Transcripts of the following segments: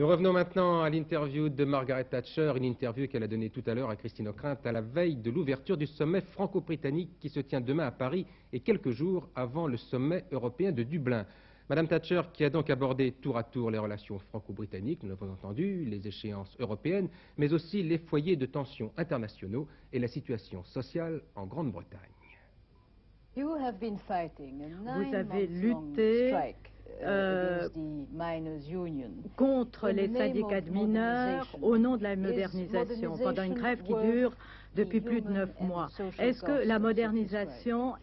Nous revenons maintenant à l'interview de Margaret Thatcher, une interview qu'elle a donnée tout à l'heure à Christine O'Krent à la veille de l'ouverture du sommet franco-britannique qui se tient demain à Paris et quelques jours avant le sommet européen de Dublin. Madame Thatcher qui a donc abordé tour à tour les relations franco-britanniques, nous l'avons entendu, les échéances européennes, mais aussi les foyers de tensions internationaux et la situation sociale en Grande-Bretagne. Vous avez lutté contre les syndicats de mineurs au nom de la modernisation, pendant une grève qui dure depuis plus de 9 mois. Est-ce que la modernisation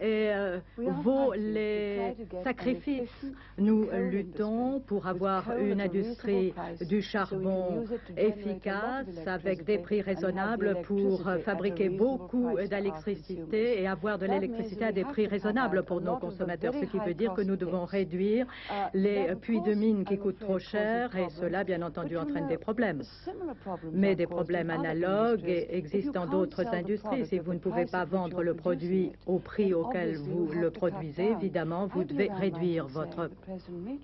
vaut les sacrifices? Nous luttons pour avoir une industrie du charbon efficace, avec des prix raisonnables pour fabriquer beaucoup d'électricité et avoir de l'électricité à des prix raisonnables pour nos consommateurs, ce qui veut dire que nous devons réduire les puits de mines qui coûtent trop cher et cela, bien entendu, entraîne des problèmes. Mais des problèmes analogues existent dans d'autres industries. Si vous ne pouvez pas vendre le produit au prix auquel vous le produisez, évidemment, vous devez réduire votre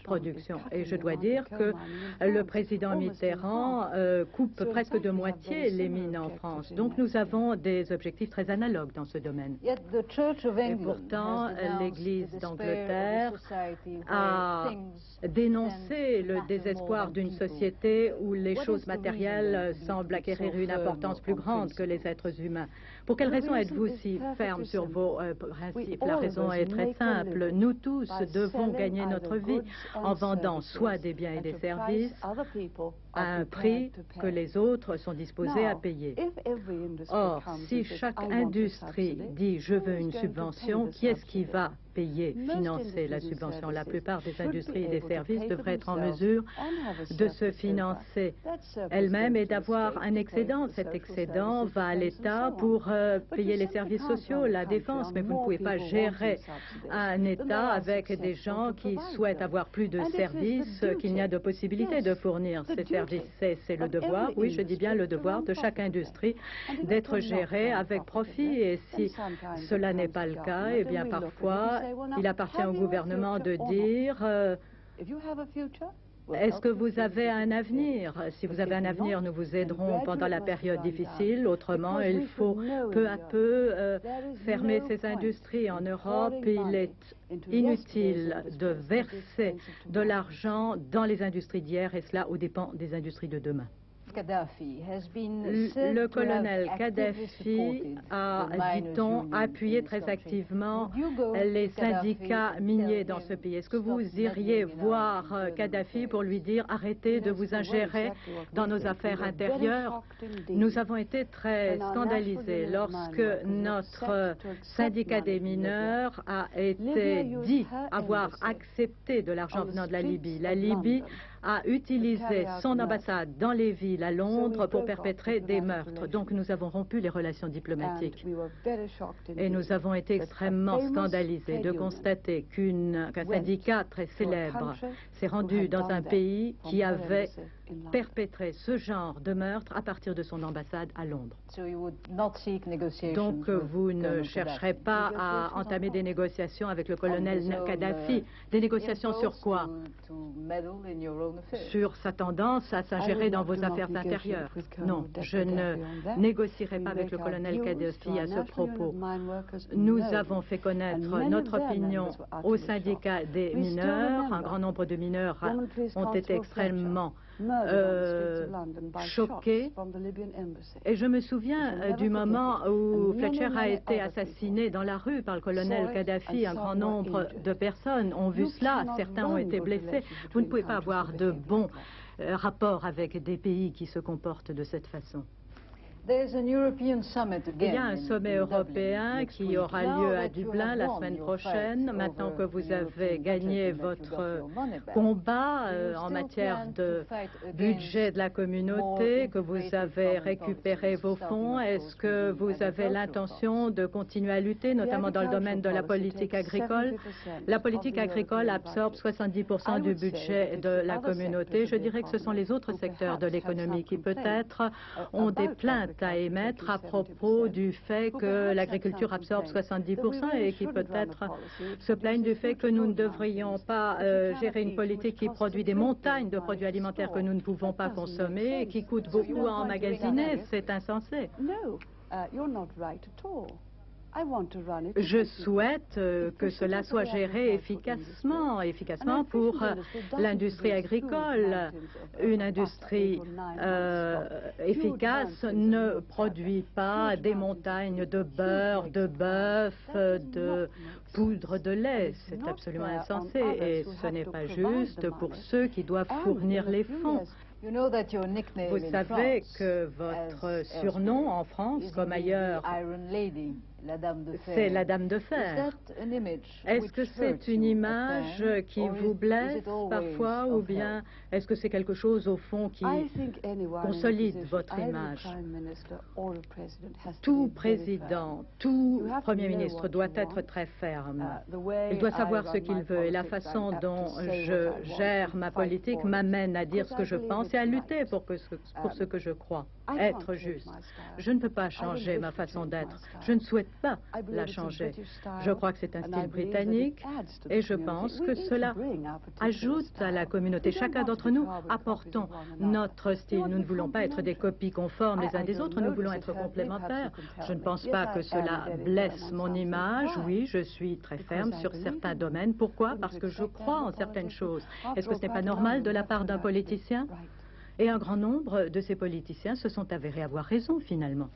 production. Et je dois dire que le président Mitterrand coupe presque de moitié les mines en France. Donc nous avons des objectifs très analogues dans ce domaine. Et pourtant, l'Église d'Angleterre a dénoncé le désespoir d'une société où les choses matérielles semblent acquérir une importance plus grande que les êtres humains. Pour quelle raison êtes-vous si ferme sur vos principes? La raison est très simple. Nous tous devons gagner notre vie en vendant soit des biens et des services à un prix que les autres sont disposés à payer. Or, si chaque industrie dit « je veux une subvention », qui est-ce qui va payer, financer la subvention? La plupart des industries et des services devraient être en mesure de se financer elles-mêmes et d'avoir un excédent. Cet excédent va à l'État pour payer les services sociaux, la défense, mais vous ne pouvez pas gérer un État avec des gens qui souhaitent avoir plus de services qu'il n'y a de possibilité de fournir ces services. C'est le devoir, oui, je dis bien le devoir de chaque industrie d'être gérée avec profit. Et si cela n'est pas le cas, eh bien parfois, il appartient au gouvernement de dire est-ce que vous avez un avenir? Si vous avez un avenir, nous vous aiderons pendant la période difficile. Autrement, il faut peu à peu fermer ces industries. En Europe, il est inutile de verser de l'argent dans les industries d'hier et cela aux dépens des industries de demain. Le colonel Kadhafi a, dit-on, appuyé très activement les syndicats miniers dans ce pays. Est-ce que vous iriez voir Kadhafi pour lui dire arrêtez de vous ingérer dans nos affaires intérieures? Nous avons été très scandalisés lorsque notre syndicat des mineurs a été dit avoir accepté de l'argent venant de la Libye. La Libye a utilisé son ambassade dans les villes à Londres pour perpétrer des meurtres. Donc nous avons rompu les relations diplomatiques. Et nous avons été extrêmement scandalisés de constater qu'un syndicat très célèbre s'est rendu dans un pays qui avait perpétré ce genre de meurtre à partir de son ambassade à Londres. Donc vous ne chercherez pas à entamer des négociations avec le colonel Kadhafi. Des négociations sur quoi? Sur sa tendance à s'ingérer dans vos affaires intérieures. Non, je ne négocierai pas avec le colonel Kadhafi à ce propos. Nous avons fait connaître notre opinion au syndicat des mineurs. Un grand nombre de mineurs ont été extrêmement choqués. Et je me souviens du moment où Fletcher a été assassiné dans la rue par le colonel Kadhafi. Un grand nombre de personnes ont vu cela. Certains ont été blessés. Vous ne pouvez pas avoir de bons rapports avec des pays qui se comportent de cette façon. Il y a un sommet européen qui aura lieu à Dublin la semaine prochaine. Maintenant que vous avez gagné votre combat en matière de budget de la communauté, que vous avez récupéré vos fonds, est-ce que vous avez l'intention de continuer à lutter, notamment dans le domaine de la politique agricole? La politique agricole absorbe 70% du budget de la communauté. Je dirais que ce sont les autres secteurs de l'économie qui peut-être ont des plaintes à émettre à propos du fait que l'agriculture absorbe 70% et qui peut-être se plaignent du fait que nous ne devrions pas gérer une politique qui produit des montagnes de produits alimentaires que nous ne pouvons pas consommer et qui coûtent beaucoup à emmagasiner. C'est insensé. Je souhaite que cela soit géré efficacement pour l'industrie agricole. Une industrie efficace ne produit pas des montagnes de beurre, de bœuf, de poudre de lait. C'est absolument insensé et ce n'est pas juste pour ceux qui doivent fournir les fonds. Vous savez que votre surnom en France, comme ailleurs, c'est la Dame de Fer. Est-ce que c'est une image qui vous blesse parfois ou bien est-ce que c'est quelque chose au fond qui consolide votre image? Tout président, tout Premier ministre doit être très ferme. Il doit savoir ce qu'il veut et la façon dont je gère ma politique m'amène à dire ce que je pense et à lutter pour ce que je crois être juste. Je ne peux pas changer ma façon d'être. Je ne souhaite pas la changer. Je crois que c'est un style britannique et je pense que cela ajoute à la communauté. Chacun d'entre nous apportons notre style. Nous ne voulons pas être des copies conformes les uns des autres, nous voulons être complémentaires. Je ne pense pas que cela blesse mon image. Oui, je suis très ferme sur certains domaines. Pourquoi? Parce que je crois en certaines choses. Est-ce que ce n'est pas normal de la part d'un politicien? Et un grand nombre de ces politiciens se sont avérés avoir raison, finalement.